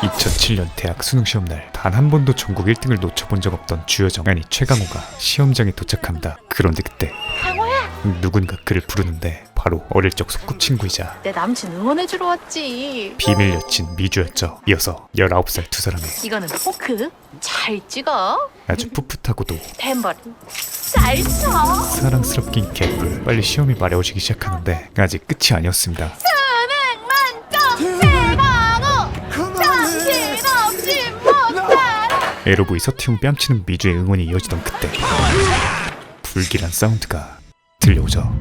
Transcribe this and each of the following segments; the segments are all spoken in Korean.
2007년 대학 수능시험날 단 한 번도 전국 1등을 놓쳐본 적 없던 주여정 아니 최강호가 시험장에 도착합니다. 그런데 그때 강호야! 누군가 그를 부르는데 바로 어릴 적 소꿉친구이자 내 남친 응원해주러 왔지. 비밀 여친 미주였죠. 이어서 19살 두 사람의 이거는 포크. 잘 찍어. 아주 풋풋하고도 템버린. 잘 쳐. 사랑스럽긴 개뿔. 빨리 시험이 마려워지기 시작하는데 아직 끝이 아니었습니다. 수능 만점 최강호. 정신없이 못살아. 에로브이 서티움 뺨치는 미주의 응원이 이어지던 그때 불길한 사운드가 들려오죠.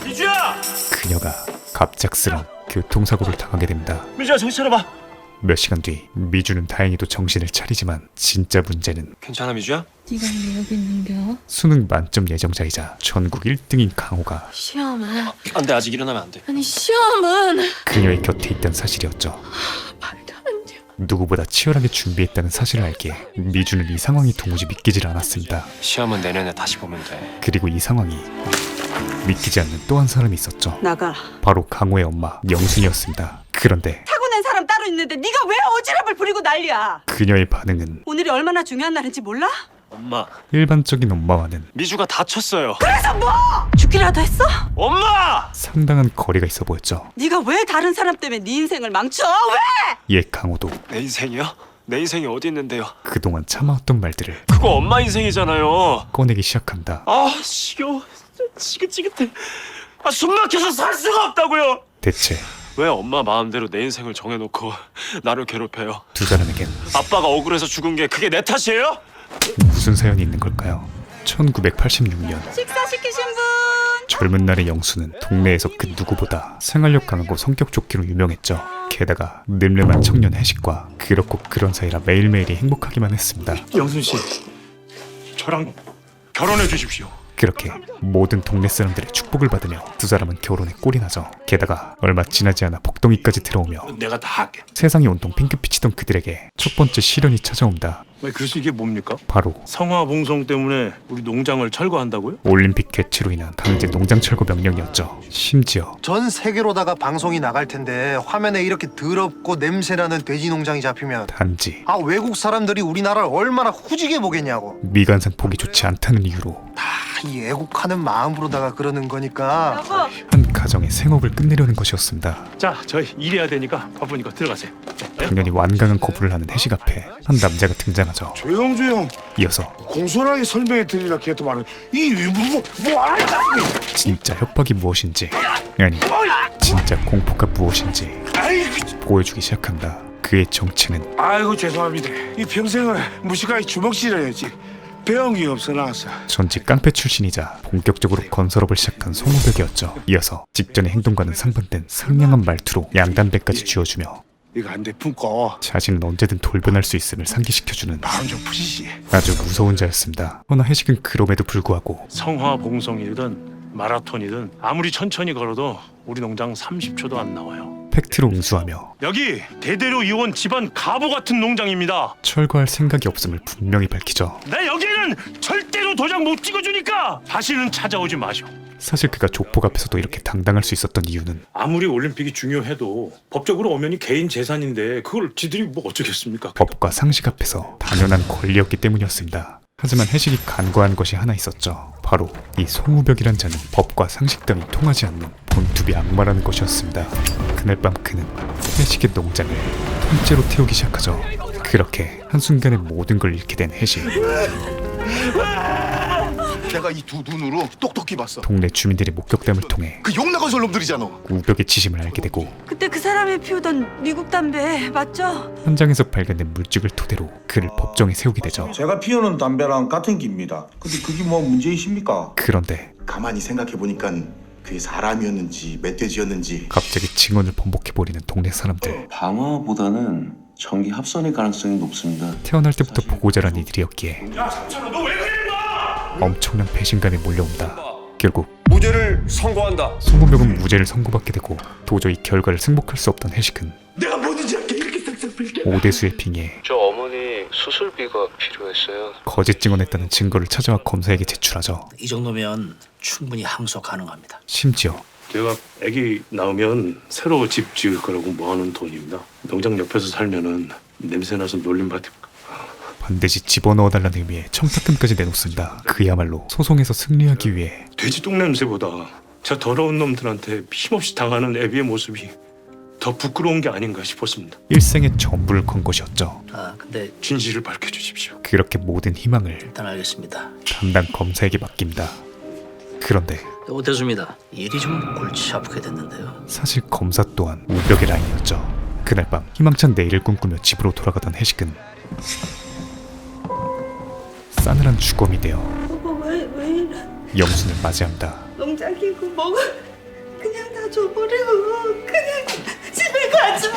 미주야! 그녀가 갑작스런 교통사고를 당하게 됩니다. 미주야 정신 차려봐. 몇 시간 뒤 미주는 다행히도 정신을 차리지만 진짜 문제는 괜찮아 미주야? 네가 왜 여기 있는겨? 수능 만점 예정자이자 전국 1등인 강호가 시험은 안돼 아직 일어나면 안돼. 아니 시험은 그녀의 곁에 있던 사실이었죠. 말도 안 돼. 누구보다 치열하게 준비했다는 사실을 알기에 미주는 이 상황이 도무지 믿기질 않았습니다. 시험은 내년에 다시 보면 돼. 그리고 이 상황이 믿기지 않는 또 한 사람이 있었죠. 나가. 바로 강호의 엄마 영순이었습니다. 그런데 타고난 사람 따로 있는데 네가 왜 어지럽을 부리고 난리야? 그녀의 반응은 오늘이 얼마나 중요한 날인지 몰라? 엄마 일반적인 엄마와는 미주가 다쳤어요. 그래서 뭐? 죽기라도 했어? 엄마! 상당한 거리가 있어 보였죠. 네가 왜 다른 사람 때문에 네 인생을 망쳐? 왜? 이에 강호도 내 인생이요? 내 인생이 어디 있는데요? 그동안 참아왔던 말들을 그거 엄마 인생이잖아요. 꺼내기 시작합니다. 아 지겨워. 지긋지긋해. 아 숨 막혀서 살 수가 없다고요. 대체 왜 엄마 마음대로 내 인생을 정해놓고 나를 괴롭혀요? 두 사람에겐 아빠가 억울해서 죽은 게 그게 내 탓이에요? 무슨 사연이 있는 걸까요? 1986년 식사 시키신 분? 젊은 날의 영수는 동네에서 그 누구보다 생활력 강하고 성격 좋기로 유명했죠. 게다가 늠름한 청년 해식과 그렇고 그런 사이라 매일매일이 행복하기만 했습니다. 영순 씨, 저랑 결혼해 주십시오. 그렇게 모든 동네 사람들의 축복을 받으며 두 사람은 결혼에 꼴이 나죠. 게다가 얼마 지나지 않아 복덩이까지 들어오며 내가 다 할게. 세상이 온통 핑크빛이던 그들에게 첫 번째 시련이 찾아옵니다. 왜 글쎄 이게 뭡니까? 바로 성화봉송 때문에 우리 농장을 철거한다고요? 올림픽 개최로 인한 강제 농장 철거 명령이었죠. 심지어 전 세계로다가 방송이 나갈 텐데 화면에 이렇게 더럽고 냄새나는 돼지 농장이 잡히면 단지 외국 사람들이 우리나라를 얼마나 후지게 보겠냐고. 미관상 보기 좋지 않다는 이유로 이 애국하는 마음으로다가 그러는 거니까. 여보. 한 가정의 생업을 끝내려는 것이었습니다. 자, 저희 일해야 되니까 바쁘니까 들어가세요. 당연히 완강한 거부를 하는 해식 앞에 한 남자가 등장하죠. 조용 이어서 공손하게 설명해 드리라 했더만 이뭐 하는 진짜 협박이 무엇인지 아니 진짜 공포가 무엇인지 보여주기 시작합니다. 그의 정체는 아이고 죄송합니다. 이 평생을 무식하게 주먹질해야지 배운 게 없어 나왔어. 전직 깡패 출신이자 본격적으로 건설업을 시작한 송우벽이었죠. 이어서 직전의 행동과는 상반된 상냥한 말투로 양담배까지 쥐어주며 이거 안 돼 품고 자신은 언제든 돌변할 수 있음을 상기시켜주는 마음 좀 푸시지. 아주 무서운 자였습니다. 허나 해식은 그럼에도 불구하고 성화봉송이든 마라톤이든 아무리 천천히 걸어도 우리 농장 30초도 안 나와요. 팩트로 응수하며 여기 대대로 이어온 집안 가보 같은 농장입니다. 철거할 생각이 없음을 분명히 밝히죠. 나 여기는 절대로 도장 못 찍어주니까 다시는 찾아오지 마시오. 사실 그가 족복 앞에서도 이렇게 당당할 수 있었던 이유는 아무리 올림픽이 중요해도 법적으로 엄연히 개인 재산인데 그걸 지들이 뭐 어쩌겠습니까? 법과 상식 앞에서 당연한 권리였기 때문이었습니다. 하지만 해식이 간과한 것이 하나 있었죠. 바로 이 송우벽이란 자는 법과 상식 따위 통하지 않는 본투비 악마라는 것이었습니다. 그날 밤 그는 해식의 농장을 통째로 태우기 시작하죠. 그렇게 한순간에 모든 걸 잃게 된 해식. 내가 이 두 눈으로 똑똑히 봤어. 동네 주민들의 목격담을 통해 그 용나건설 놈들이잖아. 우벽의 지심을 알게 되고 그때 그 사람이 피우던 미국 담배 맞죠? 현장에서 발견된 물증을 토대로 그를 법정에 세우게 되죠. 제가 피우는 담배랑 같은 기입니다. 근데 그게 뭐 문제이십니까? 그런데 가만히 생각해 보니까 그게 사람이었는지 멧돼지였는지. 갑자기 증언을 번복해버리는 동네 사람들. 방화보다는 전기 합선일 가능성이 높습니다. 태어날 때부터 보고 자란 이들이었기에 엄청난 배신감이 몰려온다. 결국 무죄를 선고한다. 송우벽은 무죄를 선고받게 되고 도저히 결과를 승복할 수 없던 해식은 내가 뭐든지 할게 이렇게 싹싹 빌게. 오대수의 빙의에 저 어머니 수술비가 필요했어요. 거짓 증언했다는 증거를 찾아와 검사에게 제출하죠. 이 정도면 충분히 항소 가능합니다. 심지어 제가 아기 낳으면 새로 집 지을 거라고 모아놓은 돈입니다. 농장 옆에서 살면은 냄새나서 놀림받을. 반드시 집어넣어달라는 의미의 청탁금까지 내놓습니다. 그야말로 소송에서 승리하기 위해 돼지 똥냄새보다 저 더러운 놈들한테 힘없이 당하는 애비의 모습이 더 부끄러운 게 아닌가 싶었습니다. 일생의 전부를 건 것이었죠. 근데 진실을 밝혀주십시오. 그렇게 모든 희망을 일단 알겠습니다. 담당 검사에게 맡깁니다. 그런데 오태수입니다. 일이 좀 골치 아프게 됐는데요. 사실 검사 또한 우벽의 라인이었죠. 그날 밤 희망찬 내일을 꿈꾸며 집으로 돌아가던 해식은 싸늘한 주검이 되어 왜 이래? 영순을 맞이합니다. 농장이고 뭐고 그냥 다 줘버리고 그냥 집에 가자.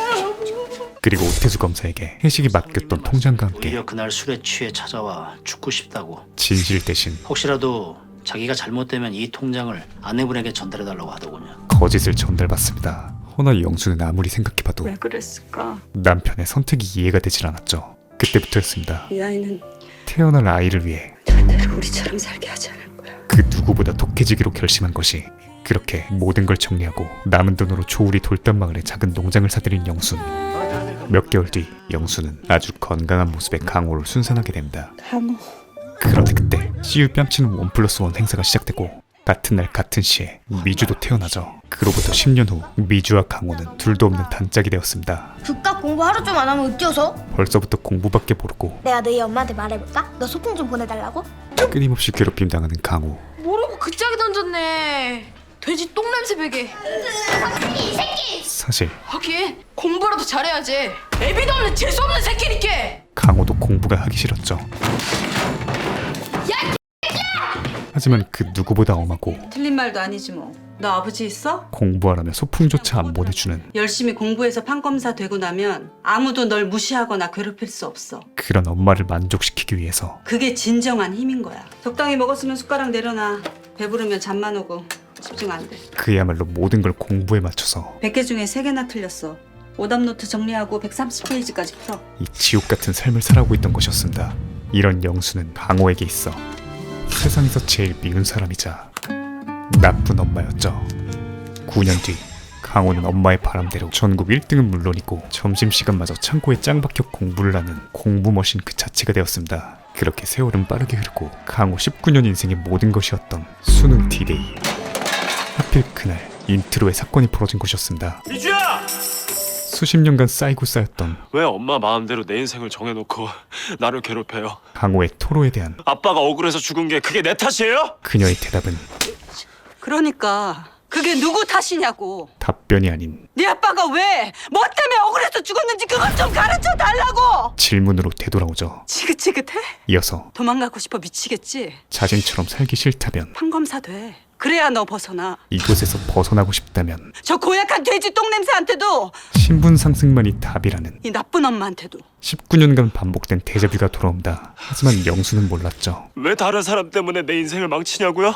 그리고 오태수 검사에게 해식이 맡겼던 통장과 함께 오히려 그날 술에 취해 찾아와 죽고 싶다고. 진실 대신 혹시라도 자기가 잘못되면 이 통장을 아내분에게 전달해달라고 하더군요. 거짓을 전달받습니다. 허나 영수는 아무리 생각해봐도 왜 그랬을까? 남편의 선택이 이해가 되질 않았죠. 그때부터였습니다. 이 아이는 태어날 아이를 위해 절대로 우리처럼 살게 하지 않을 거야. 그 누구보다 독해지기로 결심한 것이 그렇게 모든 걸 정리하고 남은 돈으로 조우리 돌담마을에 작은 농장을 사들인 영순. 몇 개월 뒤 영순은 아주 건강한 모습의 강호를 순산하게 됩니다. 강호. 그런데 그때 CU 뺨치는 1+1 행사가 시작되고 같은 날 같은 시에 미주도 태어나죠. 그로부터 10년 후 미주와 강호는 둘도 없는 단짝이 되었습니다. 국가 공부 하루 좀 안 하면 어때서? 벌써부터 공부밖에 모르고 내가 너희 엄마한테 말해볼까? 너 소풍 좀 보내달라고? 끊임없이 괴롭힘 당하는 강호. 모르고 그 짝이 던졌네. 돼지 똥냄새 베개. 이 새끼! 사실 하긴 공부라도 잘해야지. 애비도 없는 재수없는 새끼니까. 강호도 공부가 하기 싫었죠. 하지만 그 누구보다 엄하고 틀린 말도 아니지 뭐. 너 아버지 있어? 공부하라며 소풍조차 안 보내주는 열심히 공부해서 판검사 되고 나면 아무도 널 무시하거나 괴롭힐 수 없어. 그런 엄마를 만족시키기 위해서 그게 진정한 힘인 거야. 적당히 먹었으면 숟가락 내려놔. 배부르면 잠만 오고 집중 안 돼. 그야말로 모든 걸 공부에 맞춰서 100개 중에 3개나 틀렸어. 오답노트 정리하고 130페이지까지 풀어. 이 지옥 같은 삶을 살아오고 있던 것이었습니다. 이런 영수는 강호에게 있어 세상에서 제일 미운 사람이자 나쁜 엄마였죠. 9년 뒤 강호는 엄마의 바람대로 전국 1등은 물론이고 점심시간마저 창고에 짱박혀 공부를 하는 공부머신 그 자체가 되었습니다. 그렇게 세월은 빠르게 흐르고 강호 19년 인생의 모든 것이었던 수능 D-Day. 하필 그날 인트로에 사건이 벌어진 곳이었습니다. 미주야! 수십 년간 쌓이고 쌓였던 왜 엄마 마음대로 내 인생을 정해놓고 나를 괴롭혀요? 강호의 토로에 대한 아빠가 억울해서 죽은 게 그게 내 탓이에요? 그녀의 대답은 그러니까 그게 누구 탓이냐고. 답변이 아닌 네 아빠가 왜? 뭐 때문에 억울해서 죽었는지 그것 좀 가르쳐 달라고. 질문으로 되돌아오죠. 지긋지긋해? 이어서 도망가고 싶어 미치겠지? 자신처럼 살기 싫다면, 판검사 돼. 그래야 너 벗어나. 이곳에서 벗어나고 싶다면 저 고약한 돼지 똥냄새한테도 신분 상승만이 답이라는 이 나쁜 엄마한테도. 19년간 반복된 데자뷰가 돌아온다. 하지만 영수는 몰랐죠. 왜 다른 사람 때문에 내 인생을 망치냐고요?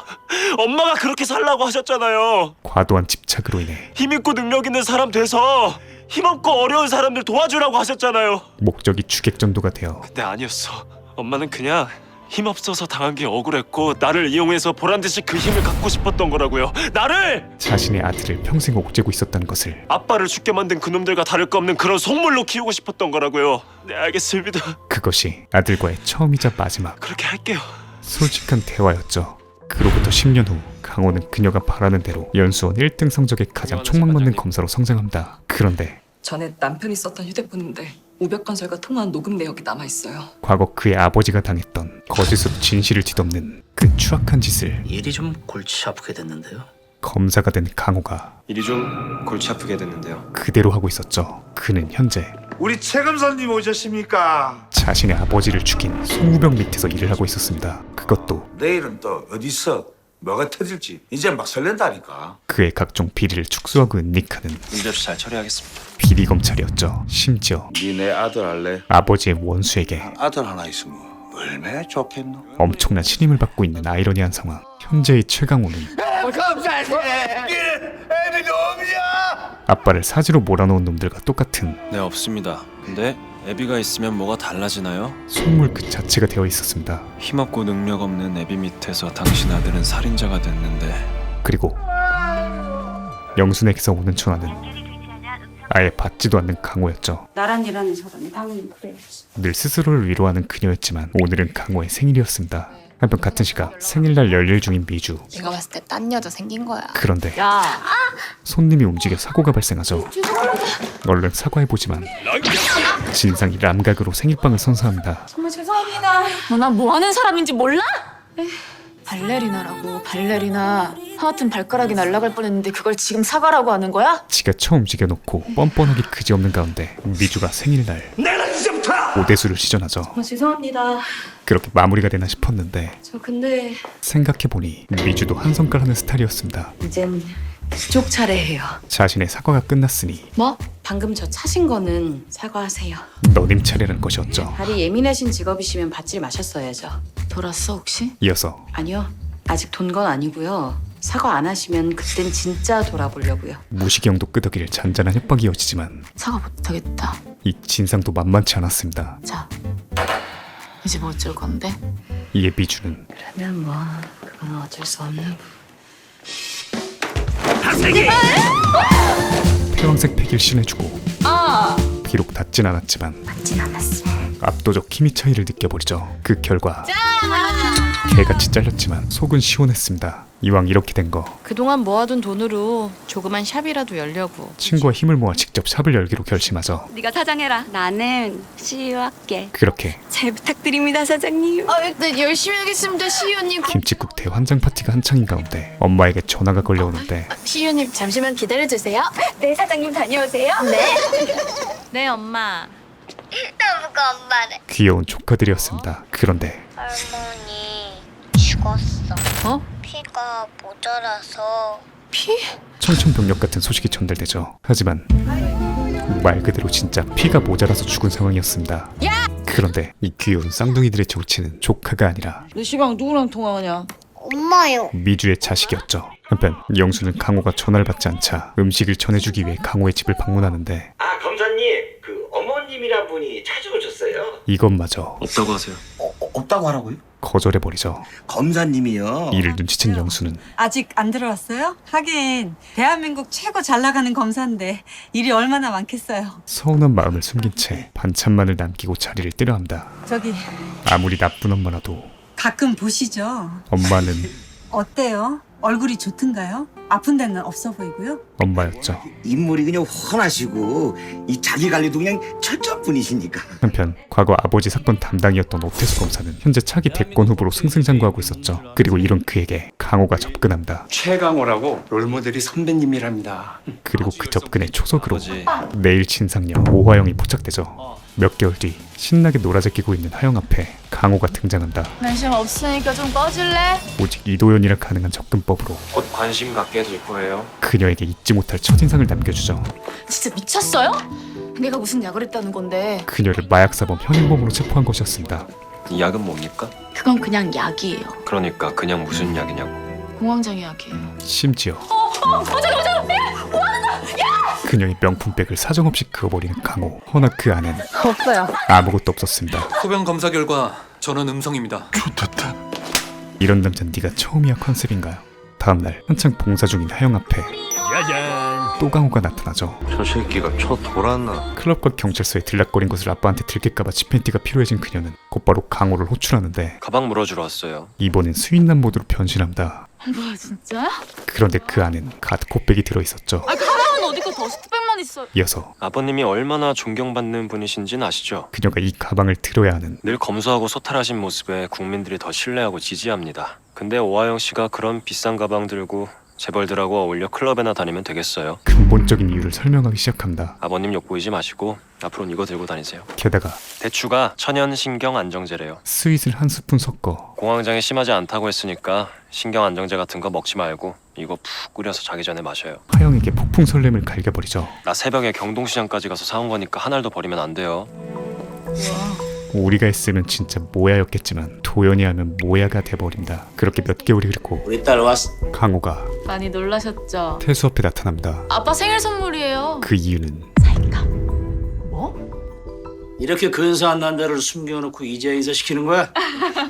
엄마가 그렇게 살라고 하셨잖아요. 과도한 집착으로 인해 힘있고 능력 있는 사람 돼서 힘없고 어려운 사람들 도와주라고 하셨잖아요. 목적이 주객전도가 되어 근데 아니었어. 엄마는 그냥 힘없어서 당한 게 억울했고 나를 이용해서 보란듯이 그 힘을 갖고 싶었던 거라고요. 나를! 자신의 아들을 평생 옥죄고 있었다는 것을 아빠를 죽게 만든 그놈들과 다를 거 없는 그런 속물로 키우고 싶었던 거라고요. 네, 알겠습니다. 그것이 아들과의 처음이자 마지막 그렇게 할게요. 솔직한 대화였죠. 그로부터 10년 후 강호는 그녀가 바라는 대로 연수원 1등 성적에 가장 촉망받는 검사로 성장합니다. 그런데 전에 남편이 썼던 휴대폰인데 우벽 건설과 통화한 녹음 내역이 남아있어요. 과거 그의 아버지가 당했던 거짓으로 진실을 뒤덮는 그 추악한 짓을 일이 좀 골치 아프게 됐는데요. 검사가 된 강호가 일이 좀 골치 아프게 됐는데요. 그대로 하고 있었죠. 그는 현재 우리 최 검사님 오셨습니까? 자신의 아버지를 죽인 송우병 밑에서 일을 하고 있었습니다. 그것도 내일은 또 어디서 뭐가 터질지 이제 막 설렌다니까. 그의 각종 비리를 축소하고 은닉하는 문제도 잘 처리하겠습니다. 비리 검찰이었죠. 심지어 니네 아들 할래? 아버지의 원수에게 아들 하나 있으면 얼마나 좋겠노? 엄청난 신임을 받고 있는 아이러니한 상황. 현재의 최강호는 검사님! 애비 놈이야! 아빠를 사지로 몰아놓은 놈들과 똑같은 네, 없습니다. 근데 애비가 있으면 뭐가 달라지나요? 속물 그 자체가 되어 있었습니다. 힘없고 능력 없는 애비 밑에서 당신 아들은 살인자가 됐는데 그리고 영순에게서 오는 전화는 아예 받지도 않는 강호였죠. 나란 일하는 사람이 당연히 그래야지. 늘 스스로를 위로하는 그녀였지만 오늘은 강호의 생일이었습니다. 한편 같은 시각 생일날 열일 중인 미주. 내가 봤을 때 딴 여자 생긴 거야. 그런데 야, 손님이 움직여 사고가 발생하죠. 얼른 사과해보지만 진상이 람각으로 생일빵을 선사합니다. 정말 죄송합니다. 난 뭐 하는 사람인지 몰라? 발레리나라고, 발레리나. 하여튼 발가락이 날아갈 뻔했는데 그걸 지금 사과라고 하는 거야? 지가 처음 움직여놓고 뻔뻔하기 그지없는 가운데 미주가 생일날 오대수를 시전하죠. 죄송합니다. 그렇게 마무리가 되나 싶었는데 저 근데 생각해보니 미주도 한 손가락 하는 스타일이었습니다. 이젠 그쪽 차례예요. 자신의 사과가 끝났으니 뭐? 방금 저 차신 거는 사과하세요. 너님 차례라는 것이었죠. 다리 예민하신 직업이시면 받질 마셨어야죠. 돌았어 혹시? 이어서 아니요. 아직 돈 건 아니고요. 사과 안 하시면 그땐 진짜 돌아보려고요. 무시경도 끄덕일 잔잔한 협박이 이어지지만 사과 못하겠다. 이 진상도 만만치 않았습니다. 자, 이제 뭐 어쩔 건데? 이에 미주는 그러면 뭐 그건 어쩔 수 없는. 태왕색 팩일 신해주고 비록 닿진 않았지만 압도적 힘의 차이를 느껴버리죠. 그 결과 개같이 잘렸지만 속은 시원했습니다. 이왕 이렇게 된 거 그동안 모아둔 돈으로 조그만 샵이라도 열려고. 친구와 힘을 모아 직접 샵을 열기로 결심하죠. 네가 사장해라. 나는 CEO 할게. 그렇게 잘 부탁드립니다, 사장님. 네, 열심히 하겠습니다, 시의원님. 김칫국 대환장 파티가 한창인 가운데 엄마에게 전화가 걸려오는데 시의원님 잠시만 기다려주세요. 네, 사장님 다녀오세요. 네, 엄마. 너무가 엄마래. 귀여운 조카들이었습니다. 그런데 할머니 죽었어. 어? 피가 모자라서. 청천벽력 같은 소식이 전달되죠. 하지만 말 그대로 진짜 피가 모자라서 죽은 상황이었습니다. 그런데 이 귀여운 쌍둥이들의 정치는 조카가 아니라 너 시방 누구랑 통화하냐? 엄마요. 미주의 자식이었죠. 한편 영수는 강호가 전화를 받지 않자 음식을 전해주기 위해 강호의 집을 방문하는데 아 검사님, 그 어머님이란 분이 찾아오셨어요. 이것마저 없다고 하세요. 없다고 하라고요? 거절해버리죠. 검사님이요. 이를 눈치챈 영수는 아직 안 들어왔어요? 하긴 대한민국 최고 잘 나가는 검사인데 일이 얼마나 많겠어요. 서운한 마음을 숨긴 채 반찬만을 남기고 자리를 뜨려합니다. 저기 아무리 나쁜 엄마라도 가끔 보시죠. 엄마는 어때요? 얼굴이 좋든가요? 아픈 데는 없어 보이고요. 엄마였죠. 인물이 그냥 훤하시고 이 자기 관리도 그냥 철저한 분이시니까. 한편 과거 아버지 사건 담당이었던 오태수 검사는 현재 차기 대권 후보로 승승장구하고 있었죠. 그리고 이런 그에게 강호가 접근합니다. 최강호라고 롤모델이 선배님이랍니다. 그리고 그 접근의 초석으로 아버지. 내일 친상녀 오화영이 포착되죠. 몇 개월 뒤 신나게 놀아제끼고 있는 하영 앞에 강호가 등장한다. 관심 없으니까 좀 꺼질래? 오직 이도현이라 가능한 접근법으로 곧 관심 갖게 될 거예요. 그녀에게 잊지 못할 첫인상을 남겨주죠. 진짜 미쳤어요? 내가 무슨 약을 했다는 건데? 그녀를 마약사범 현행범으로 체포한 것이었습니다. 이 약은 뭡니까? 그건 그냥 약이에요. 그러니까 그냥 무슨 약이냐고. 공황장애 약이에요. 심지어 그녀의 명품백을 사정없이 그어버리는 강호. 허나 그 안엔 없어요. 아무것도 없었습니다. 소변 검사 결과 전원 음성입니다. 이런 남자는 네가 처음이야 컨셉인가요? 다음날 한창 봉사 중인 하영 앞에 또 강호가 나타나죠. 저 새끼가 쳐 돌았나? 클럽과 경찰서에 들락거린 것을 아빠한테 들킬까봐 집팬티가 필요해진 그녀는 곧바로 강호를 호출하는데 가방 물어주러 왔어요. 이번엔 수인남 모드로 변신합니다. 뭐야 진짜? 그런데 그 안엔 가드코백이 들어있었죠. 가방은 어디고 더스트백만 있어. 이어서 아버님이 얼마나 존경받는 분이신지는 아시죠? 그녀가 이 가방을 들어야 하는 늘 검소하고 소탈하신 모습에 국민들이 더 신뢰하고 지지합니다. 근데 오하영 씨가 그런 비싼 가방 들고 재벌들하고 어울려 클럽에나 다니면 되겠어요? 근본적인 이유를 설명하기 시작합니다. 아버님 욕보이지 마시고 앞으로는 이거 들고 다니세요. 게다가 대추가 천연신경 안정제래요. 스윗을 한 스푼 섞어 공황장애 심하지 않다고 했으니까 신경 안정제 같은 거 먹지 말고 이거 푹 끓여서 자기 전에 마셔요. 하영에게 폭풍 설렘을 갈겨버리죠. 나 새벽에 경동시장까지 가서 사온 거니까 한 알도 버리면 안 돼요. 우리가 했으면 진짜 모야였겠지만 도연이 하면 모야가 돼버린다. 그렇게 몇 개월이 흐르고 우리 딸 왔어. 강호가 많이 놀라셨죠? 태수 앞에 나타납니다. 아빠 생일 선물이에요. 그 이유는 이렇게 근사한 남자를 숨겨놓고 이제 인사시키는 거야?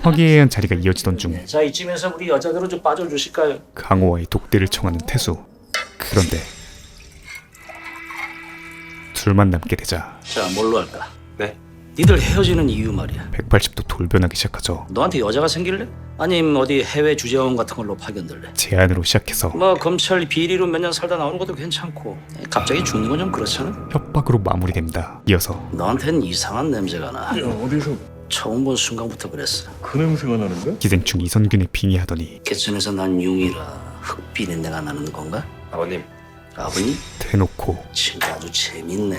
화기애애한 자리가 이어지던 중 자, 이쯤에서 우리 여자들은 좀 빠져주실까요? 강호와의 독대를 청하는 태수. 그런데 둘만 남게 되자 자, 뭘로 할까? 네? 니들 헤어지는 이유 말이야. 180도 돌변하기 시작하죠. 너한테 여자가 생길래? 아니면 어디 해외 주재원 같은 걸로 파견될래? 제안으로 시작해서 뭐 검찰 비리로 몇 년 살다 나오는 것도 괜찮고 갑자기 죽는 건 좀 그렇잖아. 협박으로 마무리됩니다. 이어서 너한텐 이상한 냄새가 나. 어디서 처음 본 순간부터 그랬어. 그 냄새가 나는데? 기생충 이선균을 빙의하더니 개천에서 난 융이라 흙 비린내가 나는 건가? 아버님, 아버님? 대놓고 친구 아주 재밌네.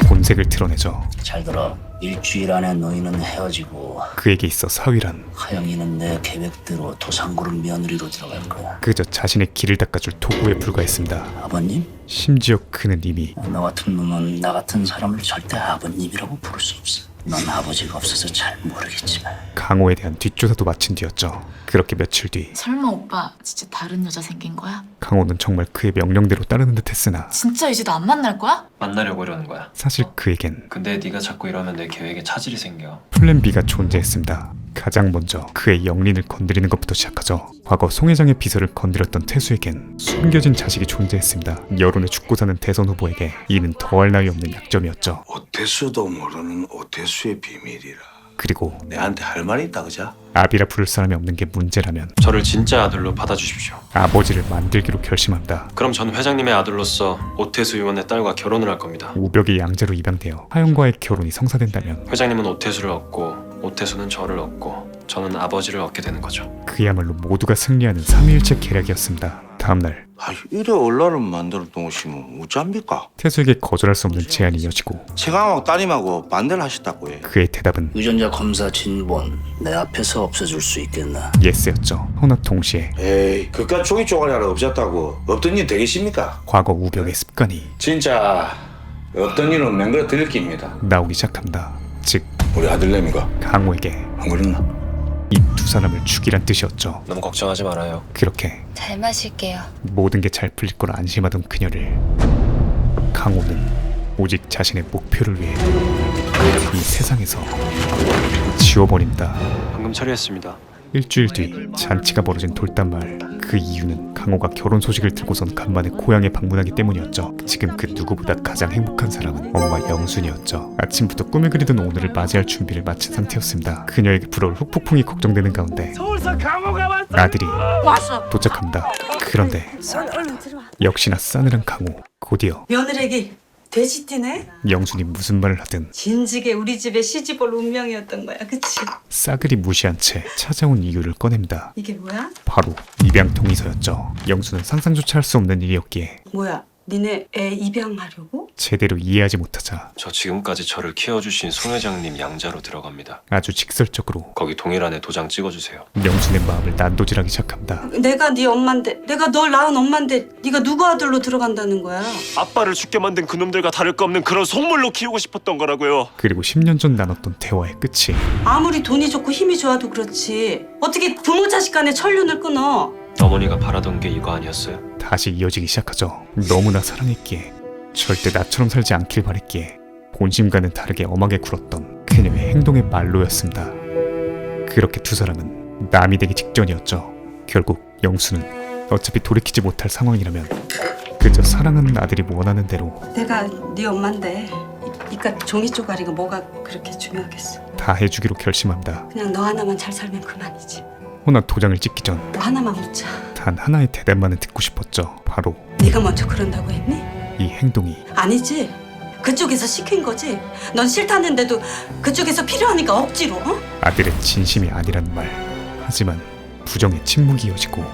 본색을 드러내죠. 잘 들어. 일주일 안에 너희는 헤어지고 그에게 있어 사위란 하영이는 내 계획대로 도상그룹 며느리로 들어갈 거야. 그저 자신의 길을 닦아줄 도구에 불과했습니다. 아버님? 심지어 그는 이미 너 같은 놈은 나 같은 사람을 절대 아버님이라고 부를 수 없어. 넌 아버지가 없어서 잘 모르겠지만 강호에 대한 뒷조사도 마친 뒤였죠. 그렇게 며칠 뒤 설마 오빠 진짜 다른 여자 생긴 거야? 강호는 정말 그의 명령대로 따르는 듯 했으나 진짜 이제도 안 만날 거야? 만나려고 이러는 거야. 사실 그에겐 근데 네가 자꾸 이러면 내 계획에 차질이 생겨. 플랜 B가 존재했습니다. 가장 먼저 그의 영린을 건드리는 것부터 시작하죠. 과거 송 회장의 비서를 건드렸던 태수에겐 숨겨진 자식이 존재했습니다. 여론에 죽고 사는 대선 후보에게 이는 더할 나위 없는 약점이었죠. 오태수도 모르는 오태수의 비밀이라. 그리고 내한테 할 말이 있다 그자? 아비라 부를 사람이 없는 게 문제라면 저를 진짜 아들로 받아주십시오. 아버지를 만들기로 결심합니다. 그럼 전 회장님의 아들로서 오태수 의원의 딸과 결혼을 할 겁니다. 우벽이 양자로 입양되어 하영과의 결혼이 성사된다면 회장님은 오태수를 얻고 오태수는 저를 얻고 저는 아버지를 얻게 되는 거죠. 그야말로 모두가 승리하는 삼위일체 계략이었습니다. 다음날 아, 이래 언론을 만들어 놓으시면 어쩝니까? 태수에게 거절할 수 없는 제안이 이어지고 최강하고 따님하고 반대를 하셨다고 해. 그의 대답은 유전자 검사 진본 내 앞에서 없애줄 수 있겠나? 예스였죠. 허나 동시에 에이, 그깟 종이 쪼가리 하나 없었다고 없던 일 되겠습니까? 과거 우벽의 습관이 진짜 없던 일은 맹글어 드릴 깁니다. 나오기 시작합니다. 즉 우리 아들내미가 강호에게 안 그랬나? 이 두 사람을 죽이란 뜻이었죠. 너무 걱정하지 말아요. 그렇게 잘 마실게요. 모든 게 잘 풀릴 걸 안심하던 그녀를 강호는 오직 자신의 목표를 위해 이 세상에서 지워버린다. 방금 처리했습니다. 일주일 뒤 잔치가 벌어진 돌담마을. 그 이유는 강호가 결혼 소식을 들고선 간만에 고향에 방문하기 때문이었죠. 지금 그 누구보다 가장 행복한 사람은 엄마 영순이었죠. 아침부터 꿈을 그리던 오늘을 맞이할 준비를 마친 상태였습니다. 그녀에게 불어올 훅폭풍이 걱정되는 가운데 서울서 강호가 왔어. 아들이 왔어. 도착합니다. 그런데 얼른 들어와. 역시나 싸늘한 강호. 곧이어 며느리기 돼지띠네? 영순이 무슨 말을 하든 진즉에 우리 집에 시집올 운명이었던 거야, 그치? 싸그리 무시한 채 찾아온 이유를 꺼냅니다. 이게 뭐야? 바로 입양 동의서였죠. 영수는 상상조차 할 수 없는 일이었기에 뭐야? 니네 애 입양하려고? 제대로 이해하지 못하자 저 지금까지 저를 키워주신 송 회장님 양자로 들어갑니다. 아주 직설적으로 거기 동일안에 도장 찍어주세요. 영순의 마음을 난도질하기 시작합니다. 내가 네 엄마인데, 내가 널 낳은 엄마인데 네가 누구 아들로 들어간다는 거야? 아빠를 죽게 만든 그놈들과 다를 거 없는 그런 속물로 키우고 싶었던 거라고요. 그리고 10년 전 나눴던 대화의 끝이 아무리 돈이 좋고 힘이 좋아도 그렇지 어떻게 부모 자식 간에 천륜을 끊어? 어머니가 바라던 게 이거 아니었어요? 다시 이어지기 시작하죠. 너무나 사랑했기에 절대 나처럼 살지 않길 바랬기에 본심과는 다르게 엄하게 굴었던 그녀의 행동의 말로였습니다. 그렇게 두 사람은 남이 되기 직전이었죠. 결국 영수는 어차피 돌이키지 못할 상황이라면 그저 사랑하는 아들이 원하는 대로 내가 네 엄마인데 이깟 종이 쪼가리가 뭐가 그렇게 중요하겠어? 다 해주기로 결심합니다. 그냥 너 하나만 잘 살면 그만이지. 허나 도장을 찍기 전 너 하나만 묻자. 단 하나의 대답만은 듣고 싶었죠. 바로 네가 먼저 그런다고 했니? 이 행동이 아니지. 그쪽에서 시킨 거지. 넌 싫다는데도 그쪽에서 필요하니까 억지로. 어? 아들의 진심이 아니란 말. 하지만 부정의 침묵이 이어지고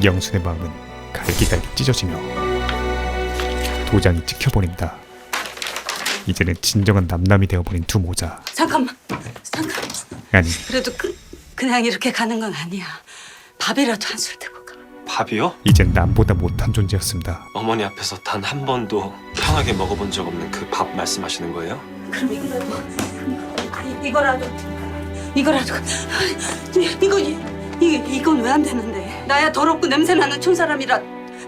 영순의 마음은 갈기갈기 찢어지며 도장이 찍혀버린다. 이제는 진정한 남남이 되어버린 두 모자. 잠깐만. 아니 그래도 그냥 이렇게 가는 건 아니야. 밥이라도 한 술 드고 가. 밥이요? 이젠 남보다 못한 존재였습니다. 어머니 앞에서 단 한 번도 편하게 먹어본 적 없는 그 밥 말씀하시는 거예요? 그럼 이거라도 이건 왜 안 되는데? 나야 더럽고 냄새나는 촌사람이라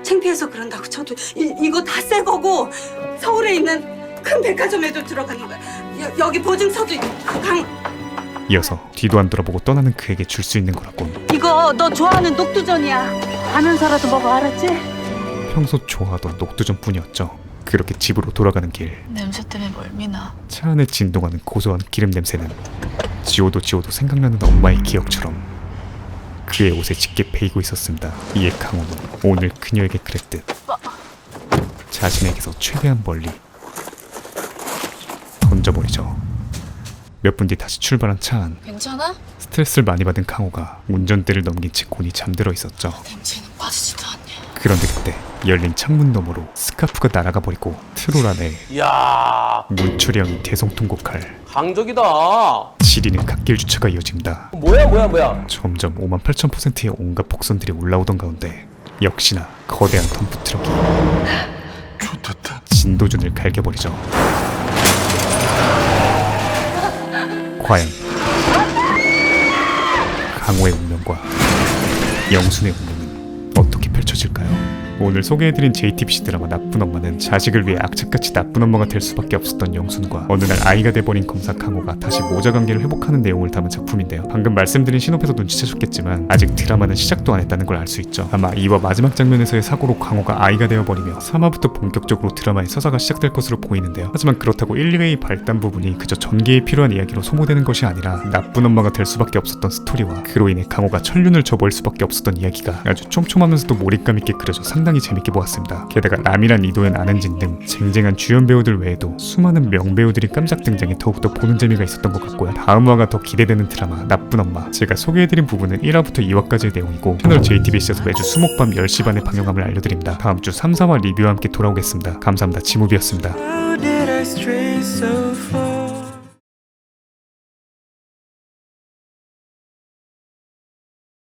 창피해서 그런다고 쳐도 이거 다 새 거고 서울에 있는 큰 백화점에도 들어가는 거야. 여기 보증서도 이어서 뒤도 안 돌아보고 떠나는 그에게 줄 수 있는 거라곤 이거 너 좋아하는 녹두전이야. 아는 사라도 먹어, 알았지? 평소 좋아하던 녹두전뿐이었죠. 그렇게 집으로 돌아가는 길, 냄새 때문에 멀미나. 차 안에 진동하는 고소한 기름 냄새는 지워도 생각나는 엄마의 기억처럼 그의 옷에 짙게 배이고 있었습니다. 이에 강호는 오늘 그녀에게 그랬듯 자신에게서 최대한 멀리 던져버리죠. 몇 분 뒤 다시 출발한 차 안. 괜찮아? 스트레스를 많이 받은 강호가 운전대를 넘긴 채 곤히 잠들어 있었죠. 냄새는 빠지지도 않냐. 그런데 그때 열린 창문 너머로 스카프가 날아가 버리고 트롤 안에 이야, 문초령이 대성통곡할 강적이다. 지리는 갓길 주차가 이어집니다. 뭐야. 점점 58,000%의 온갖 폭선들이 올라오던 가운데 역시나 거대한 덤프트럭이 좋겠다. 진도준을 갈겨버리죠. 과연 강호의 운명과 영순의 운명은 어떻게 펼쳐질까요? 오늘 소개해드린 JTBC 드라마 나쁜 엄마는 자식을 위해 악착같이 나쁜 엄마가 될 수밖에 없었던 영순과 어느 날 아이가 돼버린 검사 강호가 다시 모자 관계를 회복하는 내용을 담은 작품인데요. 방금 말씀드린 신호에서 눈치채셨겠지만 아직 드라마는 시작도 안 했다는 걸 알 수 있죠. 아마 2화 마지막 장면에서의 사고로 강호가 아이가 되어버리며 3화부터 본격적으로 드라마의 서사가 시작될 것으로 보이는데요. 하지만 그렇다고 1, 2회의 발단 부분이 그저 전개에 필요한 이야기로 소모되는 것이 아니라 나쁜 엄마가 될 수밖에 없었던 스토리와 그로 인해 강호가 천륜을 저버릴 수밖에 없었던 이야기가 아주 촘촘하면서도 몰입감 있게 그려져 상당히 재밌게 보았습니다. 게다가 남이란 이도현 안은진 등 쟁쟁한 주연 배우들 외에도 수많은 명배우들이 깜짝 등장해 더욱더 보는 재미가 있었던 것 같고요. 다음화가 더 기대되는 드라마 나쁜 엄마, 제가 소개해드린 부분은 1화부터 2화까지의 내용이고 채널 JTBC에서 매주 수목 밤 10시 반에 방영함을 알려드립니다. 다음 주 3, 4화 리뷰와 함께 돌아오겠습니다. 감사합니다. 지무비였습니다.